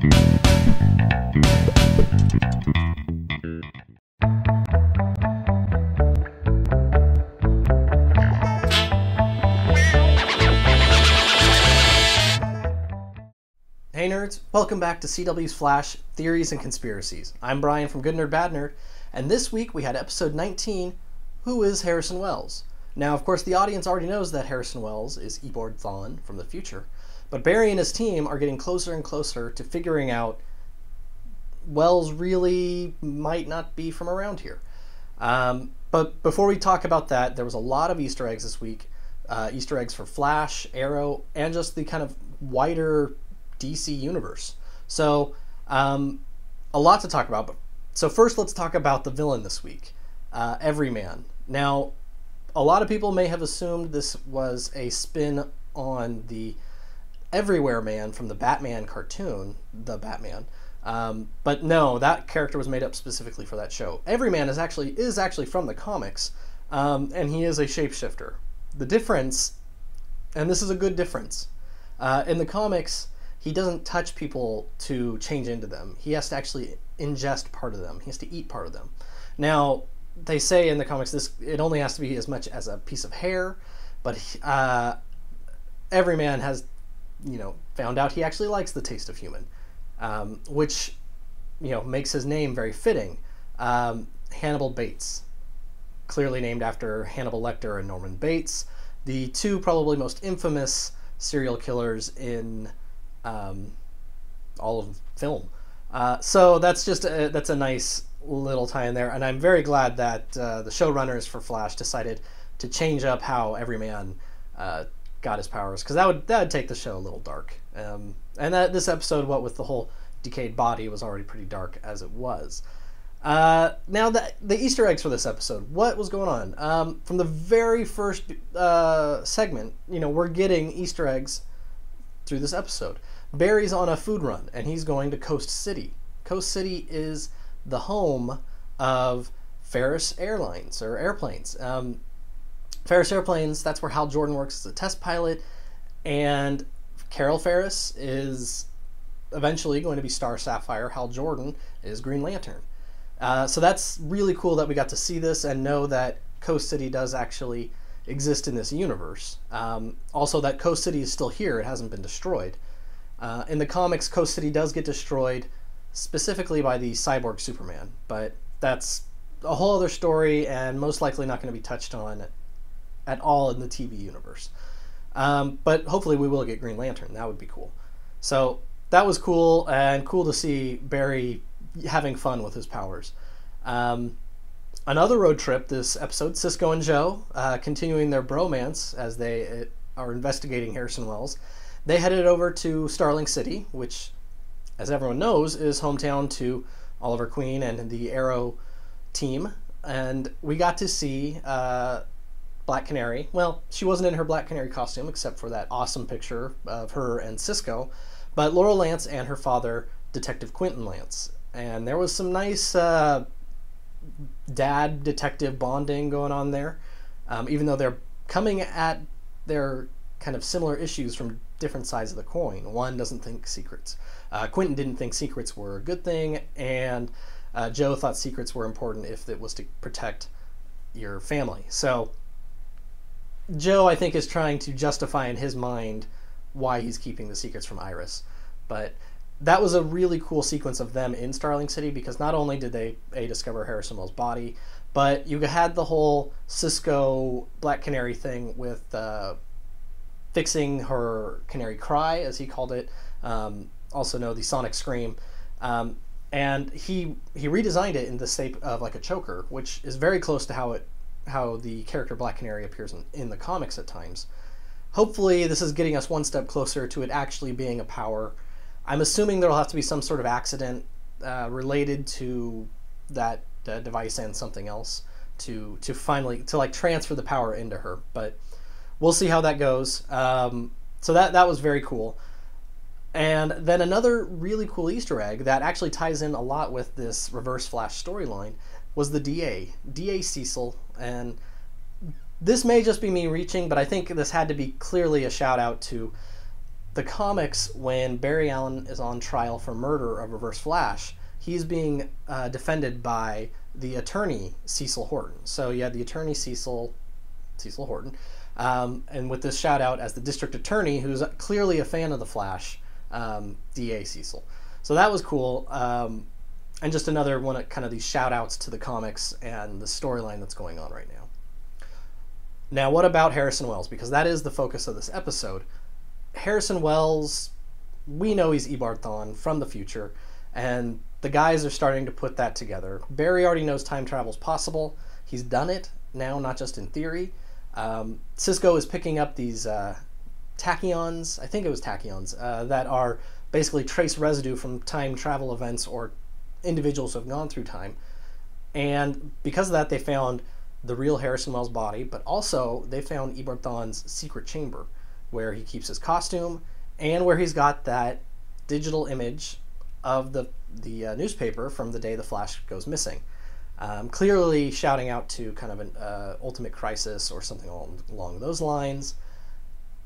Hey nerds, welcome back to CW's Flash, Theories and Conspiracies. I'm Brian from Good Nerd Bad Nerd, and this week we had episode 19, Who is Harrison Wells? Now, of course, the audience already knows that Harrison Wells is Eobard Thawne from the future, but Barry and his team are getting closer and closer to figuring out Wells really might not be from around here. But before we talk about that, there was a lot of Easter eggs this week. Easter eggs for Flash, Arrow, and just the kind of wider DC universe. So a lot to talk about. So first, let's talk about the villain this week, Everyman. Now, a lot of people may have assumed this was a spin on the Everywhere Man from the Batman cartoon, The Batman. But no, that character was made up specifically for that show. Everyman is actually from the comics, and he is a shapeshifter. The difference, and this is a good difference, in the comics, he doesn't touch people to change into them. He has to actually ingest part of them. He has to eat part of them. Now, they say in the comics it only has to be as much as a piece of hair, but Everyman has, found out he actually likes the taste of human, which, makes his name very fitting. Hannibal Bates, clearly named after Hannibal Lecter and Norman Bates, the two probably most infamous serial killers in all of film. So that's just that's a nice little tie in there, and I'm very glad that the showrunners for Flash decided to change up how Everyman got his powers, because that would take the show a little dark. And that this episode, what with the whole decayed body, was already pretty dark as it was. Now the Easter eggs for this episode, what was going on? From the very first segment, we're getting Easter eggs through this episode. Barry's on a food run, and he's going to Coast City. Coast City is the home of Ferris Airlines, or airplanes. Ferris Airplanes, that's where Hal Jordan works as a test pilot, and Carol Ferris is eventually going to be Star Sapphire. Hal Jordan is Green Lantern. So that's really cool that we got to see this and know that Coast City does actually exist in this universe. Also that Coast City is still here, it hasn't been destroyed. In the comics, Coast City does get destroyed specifically by the cyborg Superman, but that's a whole other story and most likely not going to be touched on at all in the TV universe. But hopefully we will get Green Lantern. That would be cool. So that was cool, and cool to see Barry having fun with his powers. Another road trip this episode, Cisco and Joe, continuing their bromance as they are investigating Harrison Wells. They headed over to Starling City, which, as everyone knows, is hometown to Oliver Queen and the Arrow team. And we got to see Black Canary. Well, she wasn't in her Black Canary costume, except for that awesome picture of her and Cisco, but Laurel Lance and her father, Detective Quentin Lance. And there was some nice dad-detective bonding going on there, even though they're coming at their kind of similar issues from different sides of the coin. One doesn't think secrets. Quentin didn't think secrets were a good thing, and Joe thought secrets were important if it was to protect your family. So Joe, I think, is trying to justify in his mind why he's keeping the secrets from Iris. But that was a really cool sequence of them in Starling City, because not only did they discover Harrison Wells' body, but you had the whole Cisco Black Canary thing with fixing her canary cry, as he called it, also known the sonic scream, and he redesigned it in the shape of like a choker, which is very close to how the character Black Canary appears in the comics at times. Hopefully this is getting us one step closer to it actually being a power. I'm assuming there'll have to be some sort of accident related to that device and something else to finally transfer the power into her, but we'll see how that goes. So that was very cool. And then another really cool Easter egg that actually ties in a lot with this Reverse Flash storyline was the DA Cecil. And this may just be me reaching, but I think this had to be clearly a shout out to the comics, when Barry Allen is on trial for murder of Reverse Flash, he's being defended by the attorney Cecil Horton. So you had the attorney Cecil Horton, and with this shout out as the district attorney, who's clearly a fan of the Flash, DA Cecil. So that was cool, and just another one of kind of these shout outs to the comics and the storyline that's going on right now. Now, what about Harrison Wells? Because that is the focus of this episode. Harrison Wells, we know he's Eobard Thawne from the future, and the guys are starting to put that together. Barry already knows time travel is possible. He's done it now, not just in theory. Cisco is picking up these tachyons, I think it was tachyons, that are basically trace residue from time travel events or individuals who have gone through time. And because of that, they found the real Harrison Wells body, but also they found Eobard Thawne's secret chamber, where he keeps his costume and where he's got that digital image of the newspaper from the day the Flash goes missing. Clearly shouting out to kind of an ultimate crisis or something along those lines.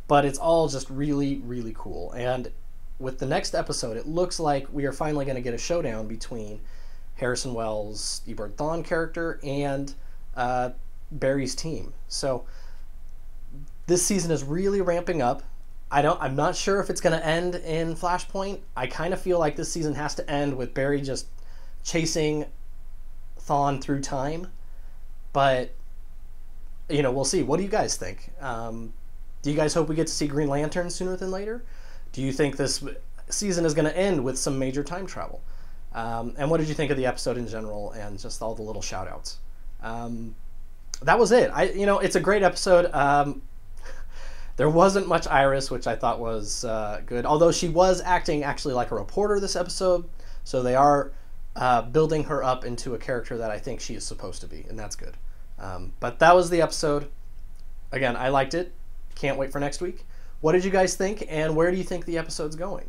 But it's all just really, really cool. And with the next episode, it looks like we are finally going to get a showdown between Harrison Wells' Eobard Thawne character and Barry's team. So this season is really ramping up. I'm not sure if it's going to end in Flashpoint. I kind of feel like this season has to end with Barry just chasing Thawne through time. But, we'll see. What do you guys think? Do you guys hope we get to see Green Lantern sooner than later? Do you think this season is going to end with some major time travel? And what did you think of the episode in general and just all the little shout outs? That was it. It's a great episode. There wasn't much Iris, which I thought was good, although she was acting actually like a reporter this episode, so they are building her up into a character that I think she is supposed to be, and that's good. But that was the episode. Again, I liked it. Can't wait for next week. What did you guys think, and where do you think the episode's going?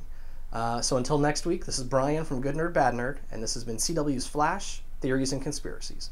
So until next week, this is Brian from Good Nerd Bad Nerd, and this has been CW's Flash, Theories and Conspiracies.